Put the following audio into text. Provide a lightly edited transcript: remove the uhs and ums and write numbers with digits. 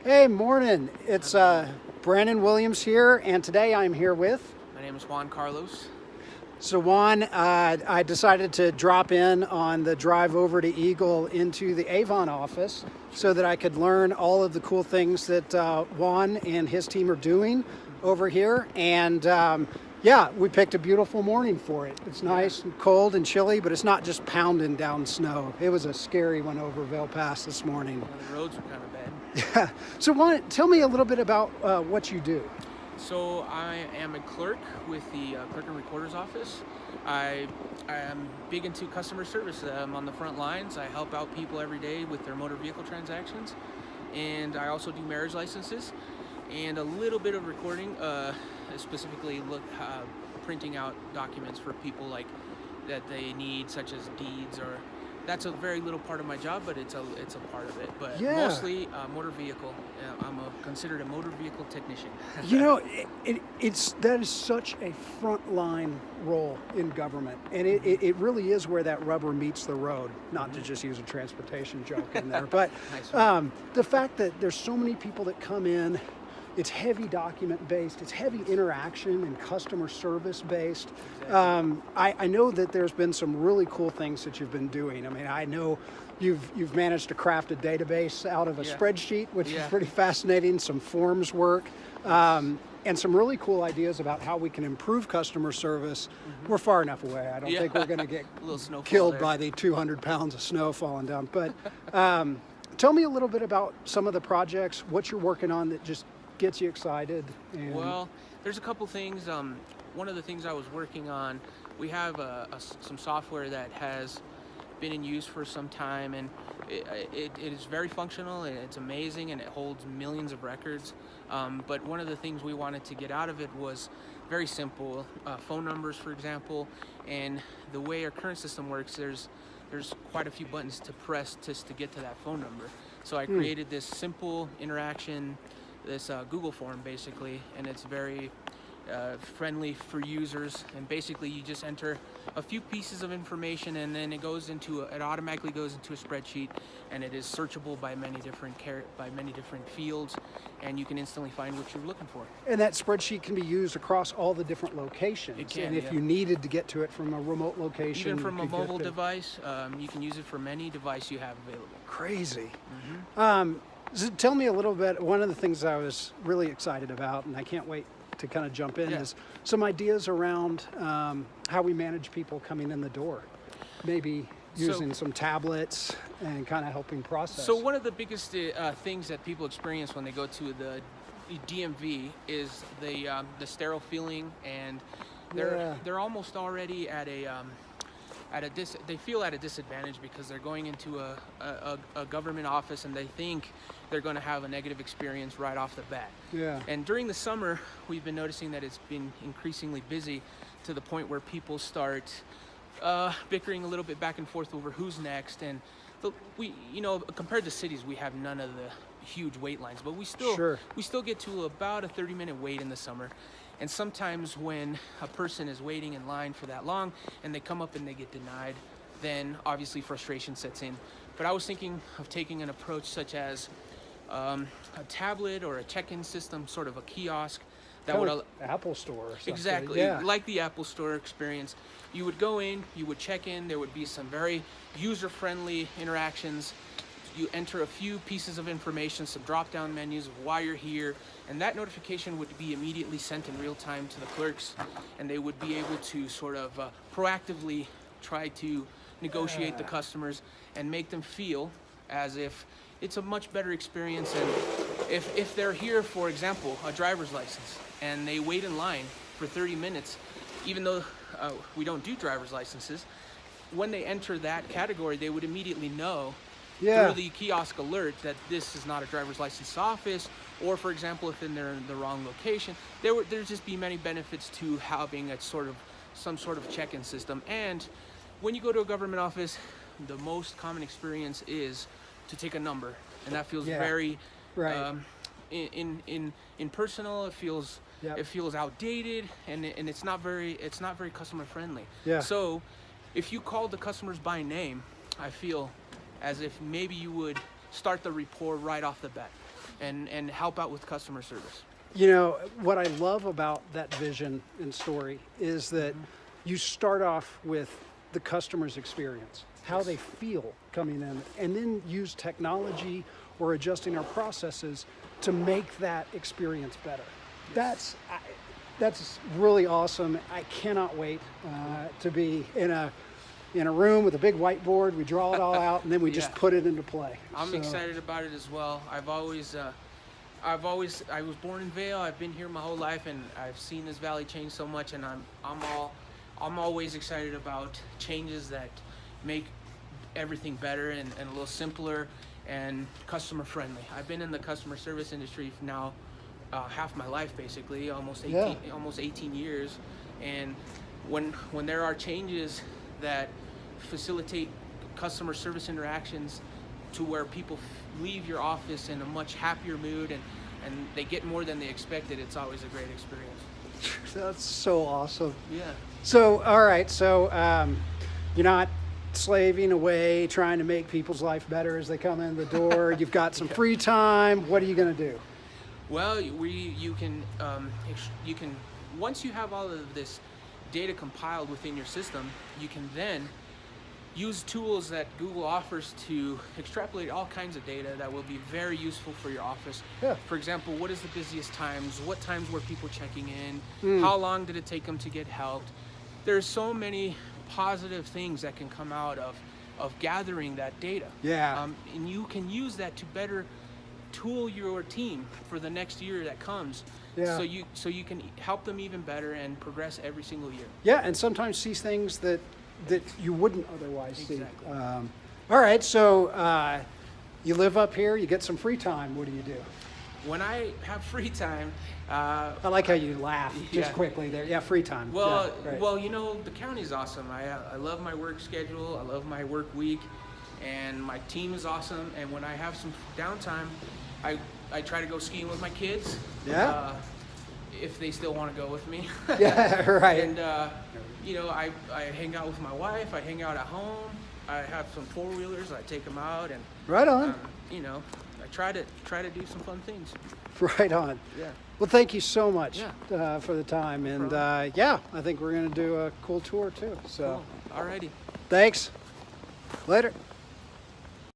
Hey, morning. It's Brandon Williams here, and today I'm here with. My name is Juan Carlos. So Juan, I decided to drop in on the drive over to Eagle into the Avon office so that I could learn all of the cool things that Juan and his team are doing over here. And yeah, we picked a beautiful morning for it. It's nice and cold and chilly, but it's not just pounding down snow. It was a scary one over Vail Pass this morning. Well, the roads were kind of bad. Yeah. So Juan, tell me a little bit about what you do. So I am a clerk with the Clerk and Recorder's office. I am big into customer service. I'm on the front lines. I help out people every day with their motor vehicle transactions. And I also do marriage licenses and a little bit of recording, specifically printing out documents for people like that they need, such as deeds, or that's a very little part of my job, but it's a part of it. But mostly motor vehicle. I'm considered a motor vehicle technician. You know, that is such a frontline role in government, and it really is where that rubber meets the road. Not to just use a transportation joke in there, but Nice. the fact that there's so many people that come in. It's heavy document based. It's heavy interaction and customer service based. Exactly. I know that there's been some really cool things that you've been doing. I mean, I know you've managed to craft a database out of a spreadsheet, which is pretty fascinating. Some forms work, and some really cool ideas about how we can improve customer service. We're far enough away. I don't think we're going to get killed by the 200 pounds of snow falling down. But tell me a little bit about some of the projects, what you're working on that just gets you excited. Well, there's a couple things. One of the things I was working on, we have some software that has been in use for some time, and it is very functional, and it's amazing, and it holds millions of records. But one of the things we wanted to get out of it was very simple, phone numbers, for example. And the way our current system works, there's quite a few buttons to press just to get to that phone number. So I created this simple interaction, this Google form basically, and it's very friendly for users. And basically you just enter a few pieces of information, and then it automatically goes into a spreadsheet, and it is searchable by many different fields, and you can instantly find what you're looking for. And that spreadsheet can be used across all the different locations. It can, and if you needed to get to it from a remote location, even from a mobile device, you can use it from any device you have available. Crazy. So tell me a little bit. One of the things I was really excited about, and I can't wait to kind of jump in, is some ideas around how we manage people coming in the door. Maybe using some tablets and kind of helping process. So one of the biggest things that people experience when they go to the DMV is the sterile feeling, and they're almost already at they feel at a disadvantage because they're going into a government office, and they think they're going to have a negative experience right off the bat. Yeah. And during the summer, we've been noticing that it's been increasingly busy to the point where people start bickering a little bit back and forth over who's next. And compared to cities, we have none of the huge wait lines, but we still get to about a 30-minute wait in the summer. And sometimes when a person is waiting in line for that long and they come up and they get denied, then obviously frustration sets in. But I was thinking of taking an approach such as a tablet or a check-in system, sort of a kiosk that would Apple Store or something. Exactly, like the Apple Store experience. You would go in, you would check in, there would be some very user-friendly interactions. You enter a few pieces of information, some drop-down menus of why you're here, and that notification would be immediately sent in real time to the clerks, and they would be able to sort of proactively try to negotiate the customers and make them feel as if it's a much better experience. And if they're here, for example, a driver's license, and they wait in line for 30 minutes, even though we don't do driver's licenses, when they enter that category, they would immediately know through the kiosk alert that this is not a driver's license office, or for example, if they're in the wrong location, there'd just be many benefits to having some sort of check-in system. And when you go to a government office, the most common experience is to take a number, and that feels very impersonal. It feels outdated, and it's not very customer friendly. So if you called the customers by name, I feel as if maybe you would start the rapport right off the bat. and help out with customer service. You know, what I love about that vision and story is that you start off with the customer's experience, how they feel coming in, and then use technology or adjusting our processes to make that experience better. That's really awesome. I cannot wait to be in a room with a big whiteboard. We draw it all out, and then we just put it into play. I'm excited about it as well. I was born in Vail. I've been here my whole life, and I've seen this valley change so much. And I'm always excited about changes that make everything better and a little simpler and customer friendly. I've been in the customer service industry for now half my life, basically, almost 18 years. And when there are changes that facilitate customer service interactions to where people leave your office in a much happier mood and they get more than they expected, it's always a great experience. That's so awesome. Yeah. So, all right, so you're not slaving away trying to make people's life better as they come in the door. You've got some free time. What are you going to do? Well, you can once you have all of this data compiled within your system, you can then use tools that Google offers to extrapolate all kinds of data that will be very useful for your office. Yeah. For example, what is the busiest times? What times were people checking in? How long did it take them to get helped? There's so many positive things that can come out of gathering that data. Yeah. And you can use that to better tool your team for the next year that comes. Yeah. So you can help them even better and progress every single year. Yeah, and sometimes see things that you wouldn't otherwise see. All right, so you live up here, you get some free time. What do you do? When I have free time, I like how you laugh just quickly there. Yeah, free time. Well, well, you know, the county's awesome. I love my work schedule. I love my work week, and my team is awesome. And when I have some downtime, I try to go skiing with my kids. Yeah. If they still want to go with me. Yeah, right. And you know, I hang out with my wife. I hang out at home. I have some four-wheelers. I take them out and. Right on. You know, I try to do some fun things. Right on. Yeah. Well, thank you so much for the time, and yeah, I think we're gonna do a cool tour too. So. Cool. Alrighty. Thanks. Later.